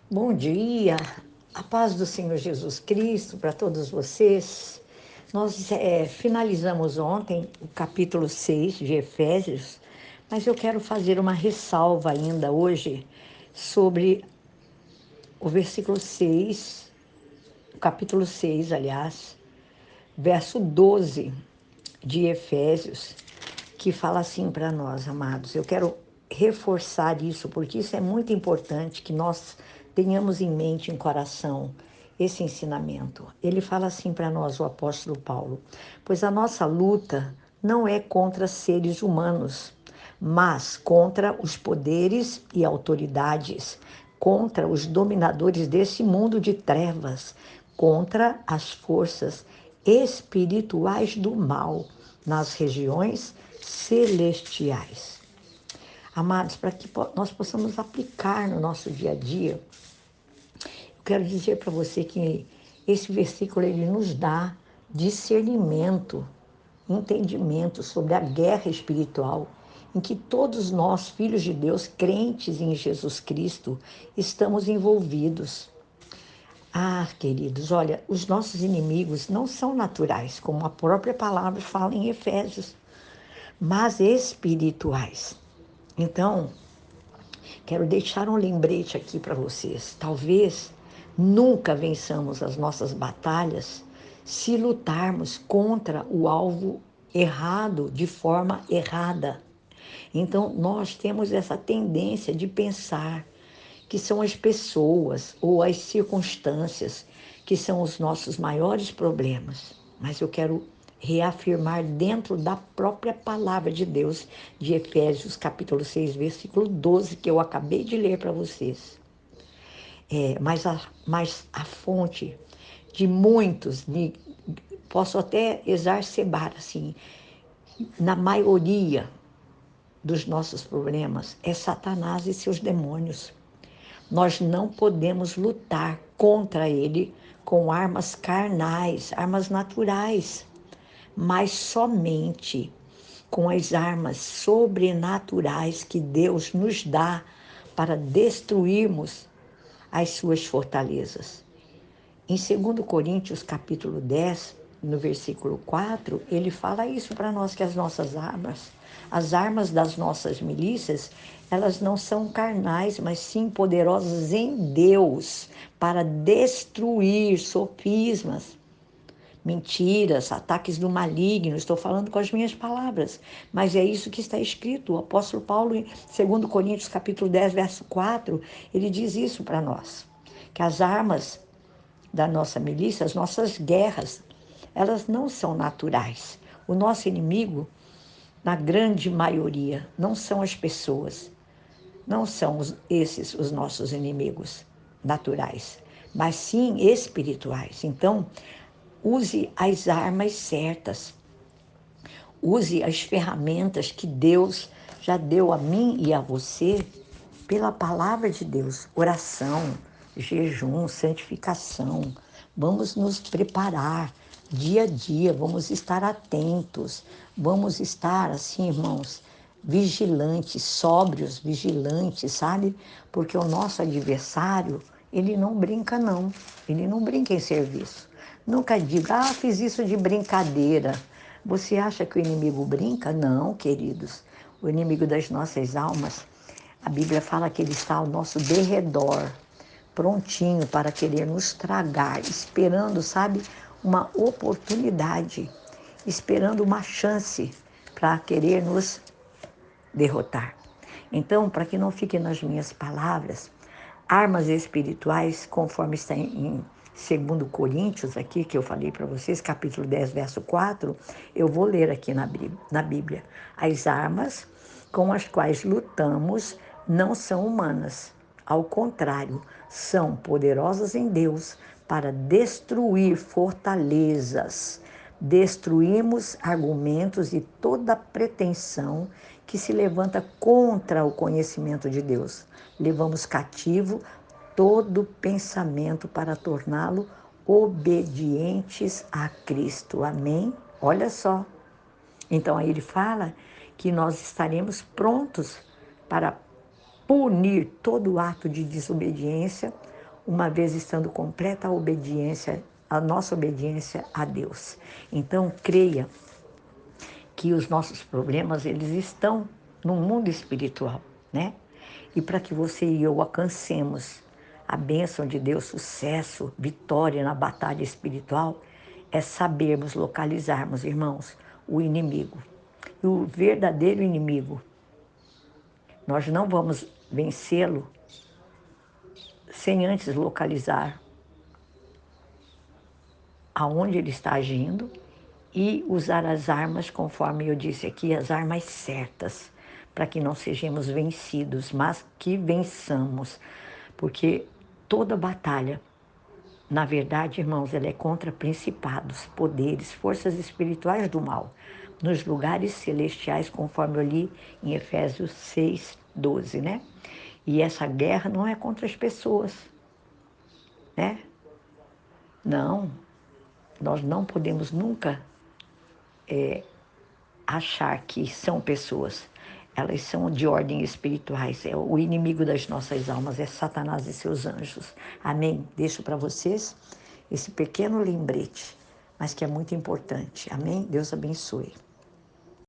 Bom dia, a paz do Senhor Jesus Cristo para todos vocês. Nós finalizamos ontem o capítulo 6 de Efésios, mas eu quero fazer uma ressalva ainda hoje sobre o versículo 6, o capítulo 6, aliás, verso 12 de Efésios, que fala assim para nós, amados. Eu quero reforçar isso, porque isso é muito importante que nós tenhamos em mente, em coração, esse ensinamento. Ele fala assim para nós, o apóstolo Paulo: pois a nossa luta não é contra seres humanos, mas contra os poderes e autoridades, contra os dominadores desse mundo de trevas, contra as forças espirituais do mal nas regiões celestiais. Amados, para que nós possamos aplicar no nosso dia a dia, eu quero dizer para você que esse versículo ele nos dá discernimento, entendimento sobre a guerra espiritual em que todos nós, filhos de Deus, crentes em Jesus Cristo, estamos envolvidos. Ah, queridos, olha, os nossos inimigos não são naturais, como a própria palavra fala em Efésios, mas espirituais. Então, quero deixar um lembrete aqui para vocês. Talvez nunca vençamos as nossas batalhas se lutarmos contra o alvo errado, de forma errada. Então, nós temos essa tendência de pensar que são as pessoas ou as circunstâncias que são os nossos maiores problemas. Mas eu quero reafirmar dentro da própria palavra de Deus, de Efésios capítulo 6, versículo 12, que eu acabei de ler para vocês. Mas a fonte de muitos, posso até exacerbar assim, na maioria dos nossos problemas, é Satanás e seus demônios. Nós não podemos lutar contra ele com armas carnais, armas naturais, mas somente com as armas sobrenaturais que Deus nos dá para destruirmos as suas fortalezas. Em 2 Coríntios, capítulo 10, no versículo 4, ele fala isso para nós, que as armas das nossas milícias, elas não são carnais, mas sim poderosas em Deus para destruir sofismas, mentiras, ataques do maligno. Estou falando com as minhas palavras, mas é isso que está escrito. O apóstolo Paulo, em 2 Coríntios, capítulo 10, verso 4, ele diz isso para nós, que as armas da nossa milícia, as nossas guerras, elas não são naturais. O nosso inimigo, na grande maioria, não são as pessoas, não são esses os nossos inimigos naturais, mas sim espirituais. Então, use as armas certas, use as ferramentas que Deus já deu a mim e a você pela palavra de Deus, oração, jejum, santificação. Vamos nos preparar dia a dia, vamos estar atentos, vamos estar assim, irmãos, vigilantes, sóbrios, vigilantes, sabe? Porque o nosso adversário, ele não brinca não, ele não brinca em serviço. Nunca diga, fiz isso de brincadeira. Você acha que o inimigo brinca? Não, queridos. O inimigo das nossas almas, a Bíblia fala que ele está ao nosso derredor, prontinho para querer nos tragar, esperando, sabe, uma oportunidade, esperando uma chance para querer nos derrotar. Então, para que não fique nas minhas palavras, armas espirituais, conforme está em 2 Coríntios, aqui que eu falei para vocês, capítulo 10, verso 4, eu vou ler aqui na Bíblia. As armas com as quais lutamos não são humanas. Ao contrário, são poderosas em Deus para destruir fortalezas. Destruímos argumentos e toda pretensão que se levanta contra o conhecimento de Deus. Levamos cativo todo pensamento para torná-lo obedientes a Cristo. Amém? Olha só. Então aí ele fala que nós estaremos prontos para punir todo ato de desobediência uma vez estando completa a nossa obediência a Deus. Então, creia que os nossos problemas, eles estão no mundo espiritual, né? E para que você e eu alcancemos a bênção de Deus, sucesso, vitória na batalha espiritual, é sabermos localizarmos, irmãos, o inimigo. E o verdadeiro inimigo, nós não vamos vencê-lo sem antes localizar aonde ele está agindo e usar as armas, conforme eu disse aqui, as armas certas, para que não sejamos vencidos, mas que vençamos. Porque toda batalha, na verdade, irmãos, ela é contra principados, poderes, forças espirituais do mal, nos lugares celestiais, conforme eu li em Efésios 6:12, né? E essa guerra não é contra as pessoas, né? Não, nós não podemos nunca achar que são pessoas. Elas são de ordem espirituais. É o inimigo das nossas almas, é Satanás e seus anjos. Amém? Deixo para vocês esse pequeno lembrete, mas que é muito importante. Amém? Deus abençoe.